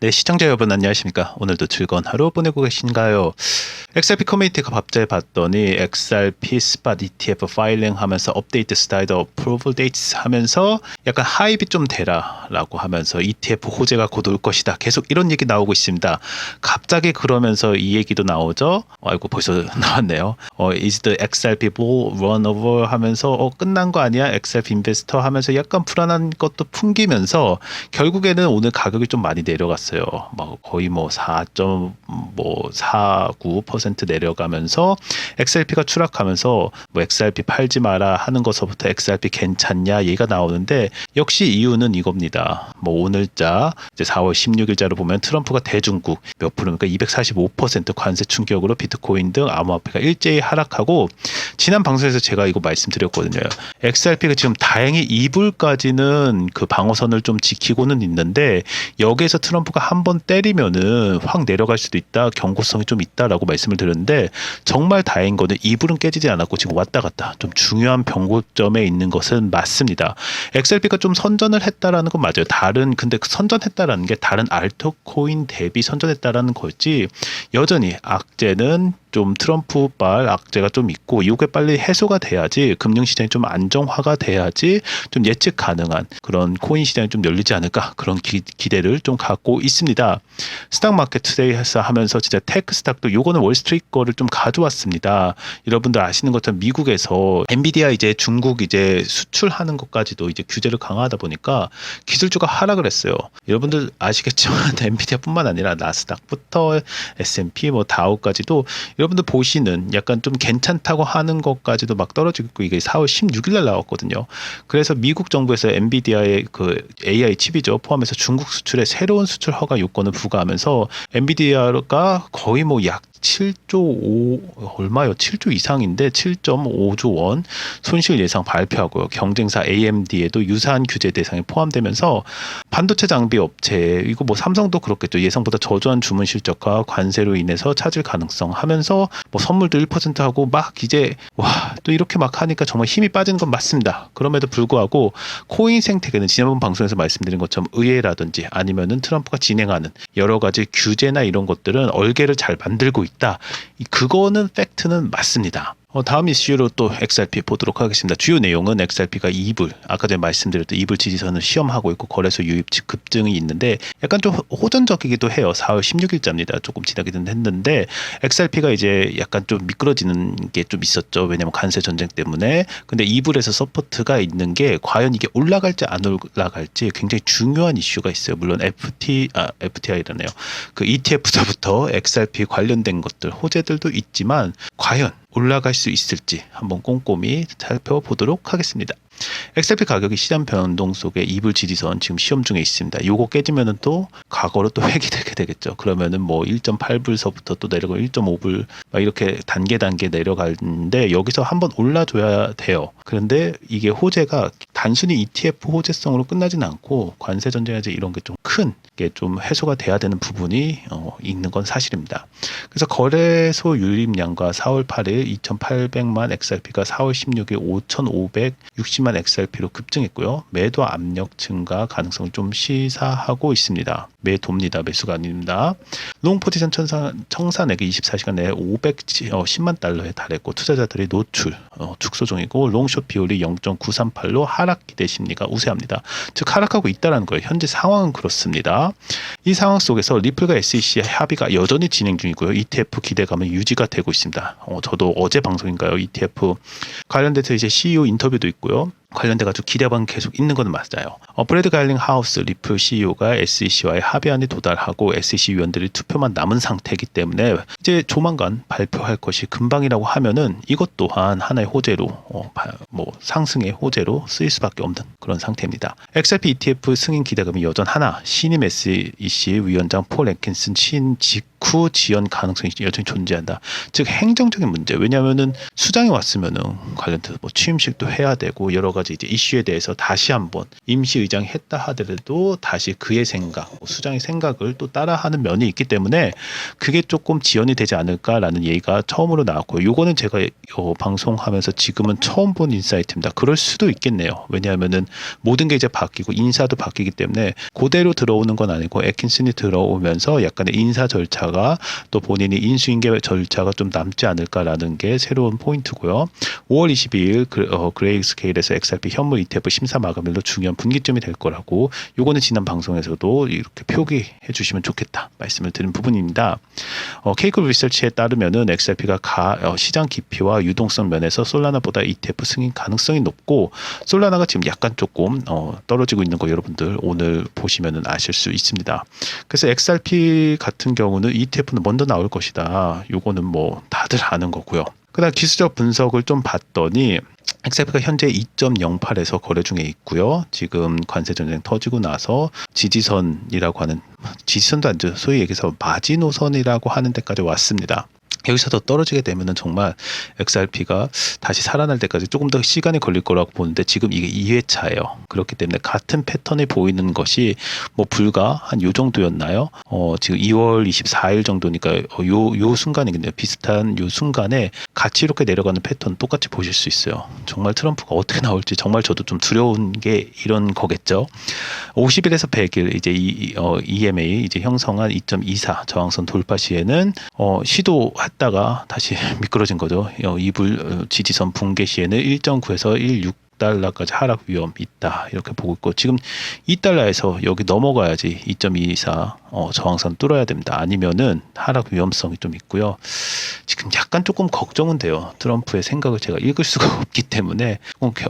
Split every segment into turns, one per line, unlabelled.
네, 시청자 여러분 안녕하십니까? 오늘도 즐거운 하루 보내고 계신가요? XRP 커뮤니티가 갑자기 봤더니 XRP 스팟 ETF 파일링 하면서 업데이트 스타일드 어프로벌 데이트 하면서 약간 하입이 좀 되라 라고 하면서 ETF 호재가 곧 올 것이다. 계속 이런 얘기 나오고 있습니다. 갑자기 그러면서 이 얘기도 나오죠? 아이고 벌써 나왔네요. Is the XRP bull run over 하면서 끝난 거 아니야? XRP 인베스터 하면서 약간 불안한 것도 풍기면서 결국에는 오늘 가격이 좀 많이 내려갔어요. 거의 4.49% 내려가면서 XRP가 추락하면서 XRP 팔지 마라 하는 것서부터 XRP 괜찮냐 얘가 나오는데 역시 이유는 이겁니다. 오늘자 이제 4월 16일자로 보면 트럼프가 대중국 몇 프로입니까? 245% 관세 충격으로 비트코인 등 암호화폐가 일제히 하락하고 지난 방송에서 제가 이거 말씀드렸거든요. XRP가 지금 다행히 2불까지는 그 방어선을 좀 지키고는 있는데 여기에서 트럼프가 한번 때리면은 확 내려갈 수도 있다. 경고성이 좀 있다라고 말씀을 드렸는데 정말 다행인 거는 2불은 깨지지 않았고 지금 왔다 갔다 좀 중요한 변고점에 있는 것은 맞습니다. XRP가 좀 선전을 했다라는 건 맞아요. 근데 선전했다라는 게 다른 알트코인 대비 선전했다라는 거지 여전히 악재는 좀 트럼프발 악재가 좀 있고 이게 빨리 해소가 돼야지 금융시장이 좀 안정화가 돼야지 좀 예측 가능한 그런 코인 시장이 좀 열리지 않을까 그런 기대를 좀 갖고 있습니다. 스탁마켓 투데이에서 하면서 진짜 테크 스탁도 요거는 월스트리트 거를 좀 가져왔습니다. 여러분들 아시는 것처럼 미국에서 엔비디아 이제 중국 이제 수출하는 것까지도 이제 규제를 강화하다 보니까 기술주가 하락을 했어요. 여러분들 아시겠지만 엔비디아뿐만 아니라 나스닥부터 S&P 다우까지도 여러분들 보시는 약간 좀 괜찮다고 하는 것까지도 막 떨어지고 있고 이게 4월 16일 날 나왔거든요. 그래서 미국 정부에서 엔비디아의 그 AI 칩이죠. 포함해서 중국 수출에 새로운 수출 허가 요건을 부과하면서 엔비디아가 거의 약 7조 5 얼마요? 7조 이상인데 7.5조 원 손실 예상 발표하고요. 경쟁사 AMD에도 유사한 규제 대상에 포함되면서 반도체 장비 업체 이거 삼성도 그렇겠죠. 예상보다 저조한 주문 실적과 관세로 인해서 차질 가능성 하면서 선물도 1% 하고 이제 또 이렇게 하니까 정말 힘이 빠지는 건 맞습니다. 그럼에도 불구하고 코인 생태계는 지난번 방송에서 말씀드린 것처럼 의회라든지 아니면은 트럼프가 진행하는 여러 가지 규제나 이런 것들은 얼개를 잘 만들고 있다. 그거는 팩트는 맞습니다. 다음 이슈로 또 XRP 보도록 하겠습니다. 주요 내용은 XRP가 2불, 아까 전에 말씀드렸던 2불 지지선을 시험하고 있고 거래소 유입 급증이 있는데 약간 좀 호전적이기도 해요. 4월 16일자입니다. 조금 지나기는 했는데 XRP가 이제 약간 좀 미끄러지는 게 좀 있었죠. 왜냐면 관세 전쟁 때문에. 근데 2불에서 서포트가 있는 게 과연 이게 올라갈지 안 올라갈지 굉장히 중요한 이슈가 있어요. 물론 FTI라네요. 그 ETF서부터 XRP 관련된 것들, 호재들도 있지만 과연 올라갈 수 있을지 한번 꼼꼼히 살펴보도록 하겠습니다. XRP 가격이 시장 변동 속에 2불 지지선 지금 시험 중에 있습니다. 요거 깨지면은 또 과거로 또 획기되게 되겠죠. 그러면은 1.8불서부터 또 내려가고 1.5불 이렇게 단계 내려가는데 여기서 한번 올라줘야 돼요. 그런데 이게 호재가 단순히 ETF 호재성으로 끝나진 않고 관세 전쟁이나 이런 게 좀 큰 게 좀 해소가 돼야 되는 부분이 있는 건 사실입니다. 그래서 거래소 유입량과 4월 8일 2,800만 XRP가 4월 16일 5,560만 XRP로 급증했고요. 매도 압력 증가 가능성을 좀 시사하고 있습니다. 매도입니다. 매수가 아닙니다. 롱 포지션 청산액이 24시간 내에 510만 달러에 달했고 투자자들이 노출 축소 중이고 롱숏 비율이 0.938로 하락 기대 심리가 우세합니다. 즉 하락하고 있다는 거예요. 현재 상황은 그렇습니다. 이 상황 속에서 리플과 SEC의 합의가 여전히 진행 중이고요. ETF 기대감은 유지가 되고 있습니다. 저도 어제 방송인가요? ETF 관련돼서 이제 CEO 인터뷰도 있고요. 관련돼가지고 기대감 계속 있는 건 맞아요. 브래드 가일링 하우스 리플 CEO가 SEC와의 합의안에 도달하고 SEC 위원들이 투표만 남은 상태이기 때문에 이제 조만간 발표할 것이 금방이라고 하면은 이것 또한 하나의 호재로 상승의 호재로 쓰일 수밖에 없는 그런 상태입니다. XRP ETF 승인 기대감이 여전하나 신임 SEC 위원장 폴 앤킨슨 직후 지연 가능성이 여전히 존재한다. 즉 행정적인 문제. 왜냐하면은 수장이 왔으면은 관련돼서 취임식도 해야 되고 여러 가지 가지 이제 이슈에 대해서 다시 한번 임시 의장이 했다 하더라도 다시 그의 생각, 수장의 생각을 또 따라하는 면이 있기 때문에 그게 조금 지연이 되지 않을까라는 얘기가 처음으로 나왔고요. 요거는 제가 방송하면서 지금은 처음 본 인사이트입니다. 그럴 수도 있겠네요. 왜냐하면은 모든 게 이제 바뀌고 인사도 바뀌기 때문에 그대로 들어오는 건 아니고 애킨슨이 들어오면서 약간의 인사 절차가 또 본인이 인수인계 절차가 좀 남지 않을까라는 게 새로운 포인트고요. 5월 22일 그레이스케일에서 XRP 현물 ETF 심사 마감일로 중요한 분기점이 될 거라고 요거는 지난 방송에서도 이렇게 표기해 주시면 좋겠다 말씀을 드린 부분입니다. 케이크 리서치에 따르면은 XRP가 시장 깊이와 유동성 면에서 솔라나보다 ETF 승인 가능성이 높고 솔라나가 지금 약간 조금 떨어지고 있는 거 여러분들 오늘 보시면은 아실 수 있습니다. 그래서 XRP 같은 경우는 ETF는 먼저 나올 것이다. 요거는 뭐 다들 아는 거고요. 그다음 기술적 분석을 좀 봤더니 XRP가 현재 2.08에서 거래 중에 있고요. 지금 관세 전쟁 터지고 나서 지지선이라고 하는 지지선도 아니죠. 소위 얘기해서 마지노선이라고 하는 데까지 왔습니다. 여기서 더 떨어지게 되면은 정말 XRP가 다시 살아날 때까지 조금 더 시간이 걸릴 거라고 보는데 지금 이게 2회차예요. 그렇기 때문에 같은 패턴이 보이는 것이 뭐 불과 한 요 정도였나요? 지금 2월 24일 정도니까 요 순간이겠네요. 비슷한 요 순간에 같이 이렇게 내려가는 패턴 똑같이 보실 수 있어요. 정말 트럼프가 어떻게 나올지 정말 저도 좀 두려운 게 이런 거겠죠. 50일에서 100일 이제 EMA 이제 형성한 2.24 저항선 돌파 시에는 시도했다가 다시 미끄러진 거죠. 이불 지지선 붕괴 시에는 1.9에서 1.6달러까지 하락 위험 있다 이렇게 보고 있고 지금 2달러에서 여기 넘어가야지 2.24 저항선 뚫어야 됩니다. 아니면은 하락 위험성이 좀 있고요. 지금 약간 조금 걱정은 돼요. 트럼프의 생각을 제가 읽을 수가 없기 때문에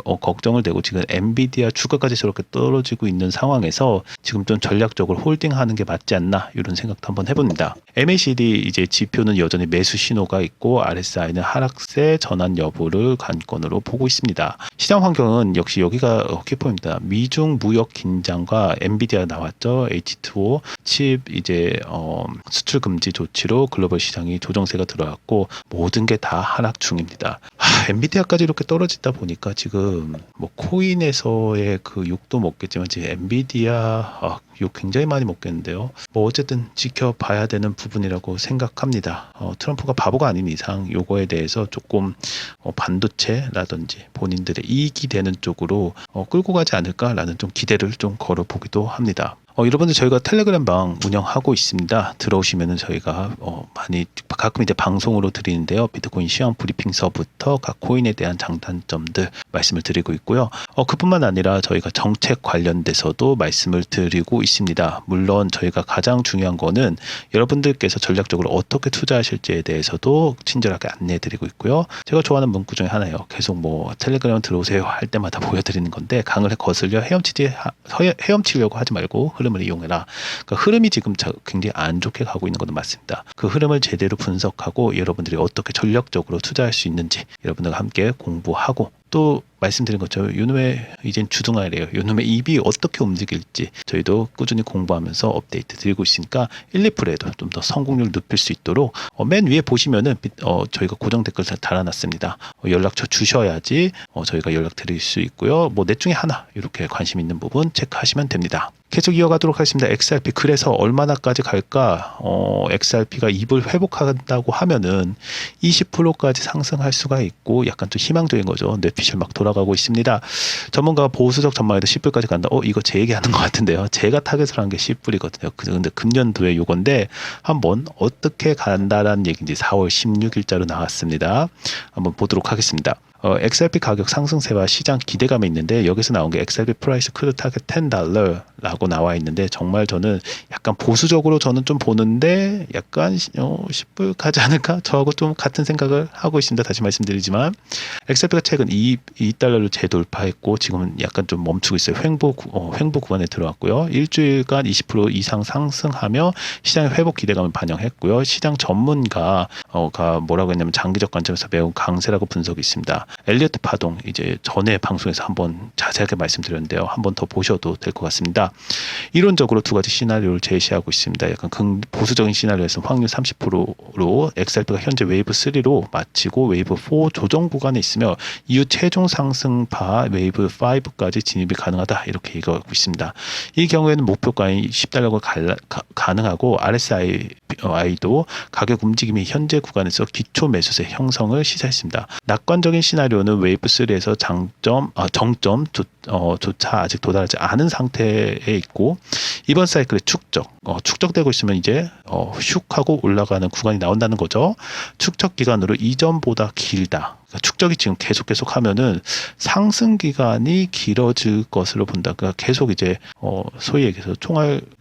걱정을 되고 지금 엔비디아 주가까지 저렇게 떨어지고 있는 상황에서 지금 좀 전략적으로 홀딩하는 게 맞지 않나 이런 생각도 한번 해봅니다. MACD 이제 지표는 여전히 매수 신호가 있고 RSI는 하락세 전환 여부를 관건으로 보고 있습니다. 시장 환경은 역시 여기가 키포인트입니다. 미중 무역 긴장과 엔비디아 나왔죠. H2O 칩 이제 수출 금지 조치로 글로벌 시장이 조정세가 들어왔고 모든 게 다 하락 중입니다. 엔비디아까지 이렇게 떨어지다 보니까 지금 뭐 코인에서의 그 욕도 먹겠지만 지금 엔비디아 욕 굉장히 많이 먹겠는데요. 뭐 어쨌든 지켜봐야 되는 부분이라고 생각합니다. 트럼프가 바보가 아닌 이상 요거에 대해서 조금 반도체라든지 본인들의 이익이 되는 쪽으로 끌고 가지 않을까라는 좀 기대를 좀 걸어보기도 합니다. 여러분들 저희가 텔레그램 방 운영하고 있습니다. 들어오시면은 저희가 많이 가끔 이제 방송으로 드리는데요. 비트코인 시황 브리핑서부터 각 코인에 대한 장단점들 말씀을 드리고 있고요. 그뿐만 아니라 저희가 정책 관련돼서도 말씀을 드리고 있습니다. 물론 저희가 가장 중요한 거는 여러분들께서 전략적으로 어떻게 투자하실지에 대해서도 친절하게 안내해 드리고 있고요. 제가 좋아하는 문구 중에 하나예요. 계속 뭐 텔레그램 들어오세요 할 때마다 보여드리는 건데 강을 거슬려 헤엄치려고 하지 말고 흐름을 이용해라. 그러니까 흐름이 지금 굉장히 안 좋게 가고 있는 것도 맞습니다. 그 흐름을 제대로 분석하고 여러분들이 어떻게 전략적으로 투자할 수 있는지 여러분들과 함께 공부하고 또 말씀드린 것처럼 요놈의 이젠 주둥아래요. 요놈의 입이 어떻게 움직일지 저희도 꾸준히 공부하면서 업데이트 드리고 있으니까 1, 2%에도 좀 더 성공률 높일 수 있도록 맨 위에 보시면은 저희가 고정 댓글 달아놨습니다. 연락처 주셔야지 저희가 연락 드릴 수 있고요. 뭐 넷 중에 하나 이렇게 관심 있는 부분 체크하시면 됩니다. 계속 이어가도록 하겠습니다. XRP 그래서 얼마나까지 갈까? XRP가 입을 회복한다고 하면은 20%까지 상승할 수가 있고 약간 좀 희망적인 거죠. 뇌피셜 막 돌아가고 있습니다. 전문가가 보수적 전망에도 10불까지 간다. 이거 제 얘기하는 것 같은데요. 제가 타겟을 한 게 10불이거든요. 근데 금년도에 요건데 한번 어떻게 간다라는 얘기인지 4월 16일자로 나왔습니다. 한번 보도록 하겠습니다. XRP 가격 상승세와 시장 기대감이 있는데 여기서 나온 게 XRP 프라이스 크루 타겟 $10라고 나와 있는데 정말 저는 약간 보수적으로 저는 좀 보는데 약간 10불 가지 않을까? 저하고 좀 같은 생각을 하고 있습니다. 다시 말씀드리지만 XRP가 최근 $2를 재돌파했고 지금은 약간 좀 멈추고 있어요. 횡보 구간에 들어왔고요. 일주일간 20% 이상 상승하며 시장의 회복 기대감을 반영했고요. 시장 전문가가 뭐라고 했냐면 장기적 관점에서 매우 강세라고 분석이 있습니다. 엘리어트 파동 이제 전에 방송에서 한번 자세하게 말씀드렸는데요. 한번 더 보셔도 될 것 같습니다. 이론적으로 두 가지 시나리오를 제시하고 있습니다. 약간 보수적인 시나리오에서 확률 30%로 XRP가 현재 웨이브 3로 마치고 웨이브 4 조정 구간에 있으며 이후 최종 상승파 웨이브 5까지 진입이 가능하다, 이렇게 얘기하고 있습니다. 이 경우에는 목표가인 10달러가 가능하고 RSI도 가격 움직임이 현재 구간에서 기초 매수세 형성을 시사했습니다. 낙관적인 시나리오는 웨이브 3에서 정점조차 아직 도달하지 않은 상태에 있고 이번 사이클의 축적되고 있으면 이제 슉 하고 올라가는 구간이 나온다는 거죠. 축적 기간으로 이전보다 길다. 그러니까 축적이 지금 계속 하면은 상승 기간이 길어질 것으로 본다. 그러니까 계속 이제 소위 얘기해서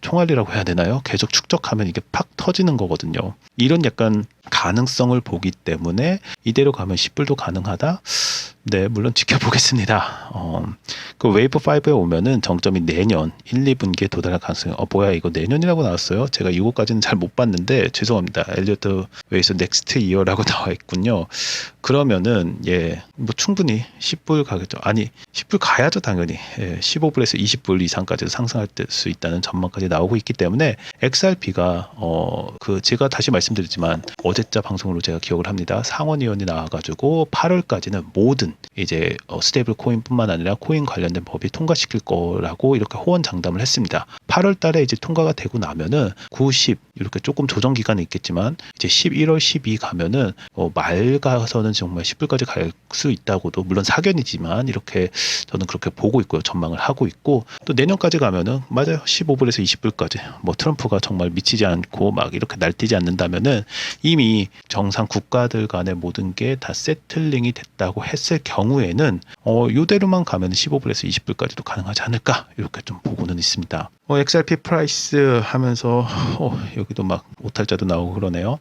총알이라고 해야 되나요? 계속 축적하면 이게 팍 터지는 거거든요. 이런 약간 가능성을 보기 때문에 이대로 가면 10불도 가능하다. 네, 물론 지켜보겠습니다. 그 웨이브 5에 오면은 정점이 내년 1, 2분기에 도달할 가능성이 뭐야 이거 내년이라고 나왔어요? 제가 이거까지는 잘 못 봤는데 죄송합니다. 엘리어트 웨이에서 넥스트 이어라고 나와 있군요. 그러면은 뭐 충분히 10불 가겠죠. 아니 10불 가야죠 당연히. 15불에서 20불 이상까지 상승할 수 있다는 전망까지 나오고 있기 때문에 XRP가 제가 다시 말씀드리지만 어제자 방송으로 제가 기억을 합니다. 상원의원이 나와가지고 8월까지는 모든 이제 스테이블 코인뿐만 아니라 코인 관련된 법이 통과시킬 거라고 이렇게 호언장담을 했습니다. 8월 달에 이제 통과가 되고 나면은 9, 10 이렇게 조금 조정 기간이 있겠지만 이제 11월, 12 가면은 말 가서는 정말 10불까지 갈 수 있다고도, 물론 사견이지만 이렇게 저는 그렇게 보고 있고요. 전망을 하고 있고, 또 내년까지 가면은 맞아요. 15불에서 20불까지 뭐 트럼프가 정말 미치지 않고 막 이렇게 날뛰지 않는다면은 이미 정상 국가들 간의 모든 게 다 세틀링이 됐다고 했을 경우에는 이대로만 가면 15불에서 20불까지도 가능하지 않을까, 이렇게 좀 보고는 있습니다. XRP 프라이스 하면서 여기도 막 오탈자도 나오고 그러네요.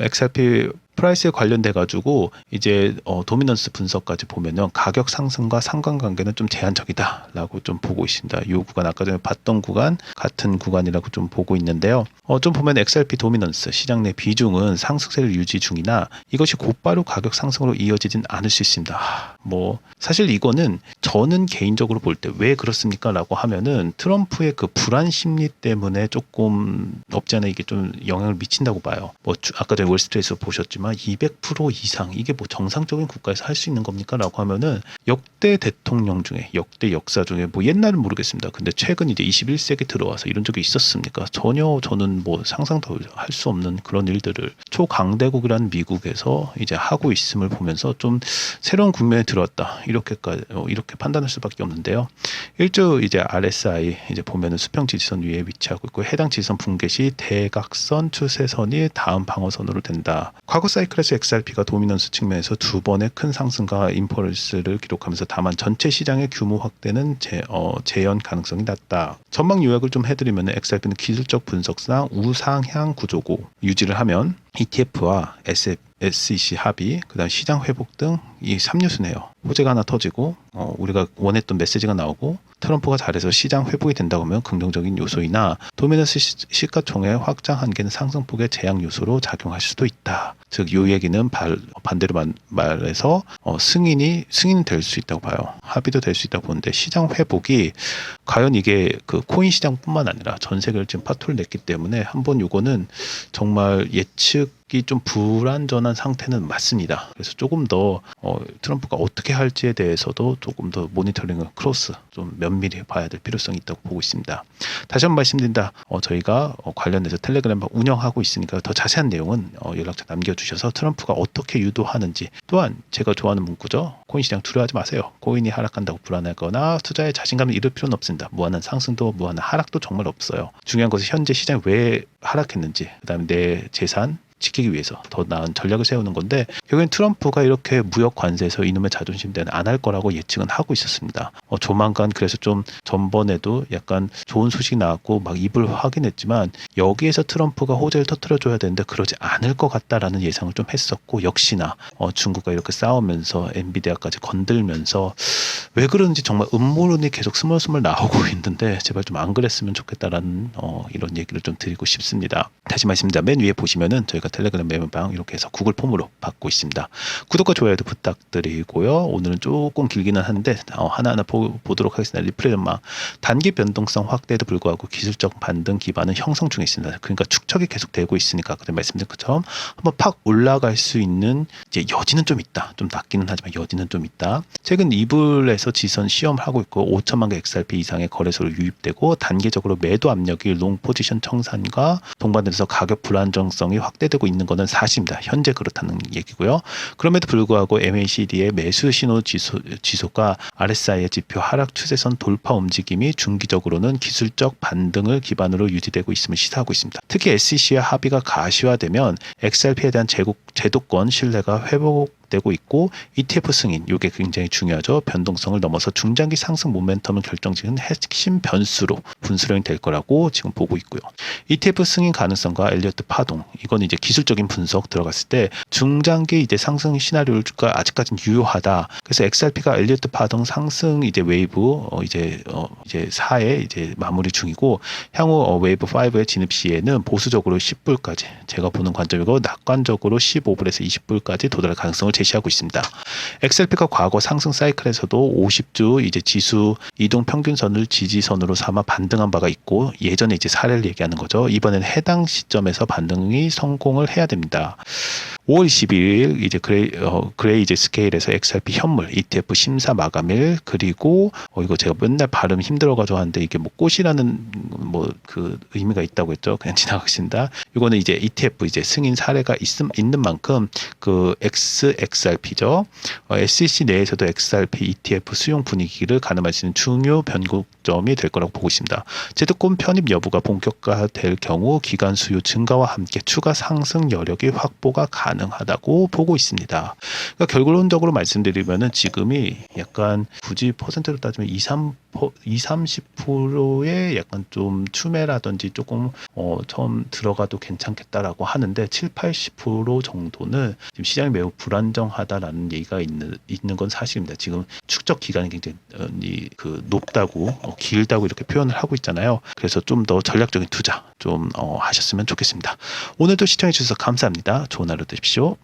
XRP 프라이스에 관련돼 가지고 이제 도미넌스 분석까지 보면은 가격 상승과 상관관계는 좀 제한적이다라고 좀 보고 있습니다. 이 구간 아까 전에 봤던 구간 같은 구간이라고 좀 보고 있는데요. 좀 보면 XRP 도미넌스 시장 내 비중은 상승세를 유지 중이나 이것이 곧바로 가격 상승으로 이어지진 않을 수 있습니다. 뭐 사실 이거는 저는 개인적으로 볼 때 왜 그렇습니까라고 하면은 트럼프의 그 불안 심리 때문에 조금 없지 않아 이게 좀 영향을 미친다고 봐요. 뭐 아까 전에 월스트리트에서 보셨지만 200% 이상 이게 뭐 정상적인 국가에서 할 수 있는 겁니까라고 하면은 역대 대통령 중에 역대 역사 중에 뭐 옛날은 모르겠습니다. 근데 최근 이제 21세기 들어와서 이런 적이 있었습니까? 전혀 저는 뭐 상상도 할 수 없는 그런 일들을 초강대국이라는 미국에서 이제 하고 있음을 보면서 좀 새로운 국면에 들어왔다 이렇게 판단할 수밖에 없는데요. 일주 이제 RSI 이제 보면은 수평 지지선 위에 위치하고 있고 해당 지지선 붕괴 시 대각선 추세선이 다음 방어선으로 된다. 과거 사이클에서 XRP가 도미넌스 측면에서 두 번의 큰 상승과 임펄스를 기록하면서 다만 전체 시장의 규모 확대는 재현 가능성이 낮다. 전망 요약을 좀 해드리면 XRP는 기술적 분석상 우상향 구조고 유지를 하면 ETF와 SEC 합의, 그다음 시장 회복 등 이 3요소네요. 호재가 하나 터지고 우리가 원했던 메시지가 나오고 트럼프가 잘해서 시장 회복이 된다고 하면 긍정적인 요소이나 도미넌스 시가총액 확장 한계는 상승폭의 제약 요소로 작용할 수도 있다. 즉, 이 얘기는 반대로 말해서 승인이 될 수 있다고 봐요. 합의도 될 수 있다고 보는데 시장 회복이 과연 이게 그 코인 시장뿐만 아니라 전 세계를 지금 파토를 냈기 때문에 한번 요거는 정말 예측이 좀 불안전한 상태는 맞습니다. 그래서 조금 더 트럼프가 어떻게 할지에 대해서도 조금 더 모니터링을 좀 면밀히 봐야 될 필요성이 있다고 보고 있습니다. 다시 한번 말씀드린다. 저희가 관련해서 텔레그램 운영하고 있으니까 더 자세한 내용은 연락처 남겨주셔서 트럼프가 어떻게 유도하는지, 또한 제가 좋아하는 문구죠. 코인 시장 두려워하지 마세요. 코인이 하락한다고 불안하거나 투자에 자신감을 잃을 필요는 없습니다. 무한한 상승도 무한한 하락도 정말 없어요. 중요한 것은 현재 시장이 왜 하락했는지, 그다음에 내 재산 지키기 위해서 더 나은 전략을 세우는 건데, 결국엔 트럼프가 이렇게 무역 관세에서 이놈의 자존심 때문에 안 할 거라고 예측은 하고 있었습니다. 조만간 그래서 좀 전번에도 약간 좋은 소식이 나왔고 막 입을 확인했지만 여기에서 트럼프가 호재를 터뜨려줘야 되는데 그러지 않을 것 같다라는 예상을 좀 했었고, 역시나 중국과 이렇게 싸우면서 엔비디아까지 건들면서 왜 그런지 정말 음모론이 계속 스멀스멀 나오고 있는데 제발 좀 안 그랬으면 좋겠다라는 이런 얘기를 좀 드리고 싶습니다. 다시 말씀드립니다. 맨 위에 보시면은 저희가 텔레그램 메모방 이렇게 해서 구글 폼으로 받고 있습니다. 구독과 좋아요도 부탁드리고요. 오늘은 조금 길기는 한데 하나하나 보도록 하겠습니다. 리플레이마 단기 변동성 확대에도 불구하고 기술적 반등 기반은 형성 중에 있습니다. 그러니까 축적이 계속 되고 있으니까 그때 말씀드린 것처럼 한번 팍 올라갈 수 있는 이제 여지는 좀 있다. 좀 낮기는 하지만 여지는 좀 있다. 최근 2불에서 지선 시험을 하고 있고 5천만 개 XRP 이상의 거래소로 유입되고 단기적으로 매도 압력이 롱 포지션 청산과 동반돼서 가격 불안정성이 확대되고 있는 것은 사실입니다. 현재 그렇다는 얘기고요. 그럼에도 불구하고 MACD의 매수 신호 지소가 RSI의 지표 하락 추세선 돌파 움직임이 중기적으로는 기술적 반등을 기반으로 유지되고 있음을 시사하고 있습니다. 특히 SEC와 합의가 가시화되면 XRP에 대한 제도권 신뢰가 회복되고 있고 ETF 승인 이게 굉장히 중요하죠. 변동성을 넘어서 중장기 상승 모멘텀을 결정짓는 핵심 변수로 분수령이 될 거라고 지금 보고 있고요. ETF 승인 가능성과 엘리어트 파동 이건 이제 기술적인 분석 들어갔을 때 중장기 이제 상승 시나리오가 아직까지는 유효하다. 그래서 XRP가 엘리어트 파동 상승 이제 웨이브 이제 4에 이제 마무리 중이고 향후 웨이브 5의 진입 시에는 보수적으로 10불까지 제가 보는 관점이고 낙관적으로 15불에서 20불까지 도달할 가능성을 제시하고 있습니다. XRP가 과거 상승 사이클에서도 50주 이제 지수 이동 평균선을 지지선으로 삼아 반등한 바가 있고 예전에 이제 사례를 얘기하는 거죠. 이번에는 해당 시점에서 반등이 성공을 해야 됩니다. 5월 22일 이제 그레이즈 스케일에서 XRP 현물 ETF 심사 마감일 그리고 이거 제가 맨날 발음 힘들어가지고 하는데 이게 뭐 꽃이라는 뭐 그 의미가 있다고 했죠. 그냥 지나가겠습니다. 이거는 이제 ETF 이제 승인 사례가 있는 만큼 그 XRP죠. SEC 내에서도 XRP ETF 수용 분위기를 가늠할 수 있는 중요 변곡점이 될 거라고 보고 있습니다. 제도권 편입 여부가 본격화될 경우 기간 수요 증가와 함께 추가 상승 여력이 확보가 가능하다고 보고 있습니다. 그러니까 결론적으로 말씀드리면은 지금이 약간 굳이 퍼센트로 따지면 20-30%의 약간 좀 추매라든지 조금 처음 들어가도 괜찮겠다라고 하는데 7-80% 정도는 지금 시장이 매우 불안정하다라는 얘기가 있는 건 사실입니다. 지금 축적 기간이 굉장히 높다고 길다고 이렇게 표현을 하고 있잖아요. 그래서 좀 더 전략적인 투자 좀 하셨으면 좋겠습니다. 오늘도 시청해 주셔서 감사합니다. 좋은 하루 되십시오.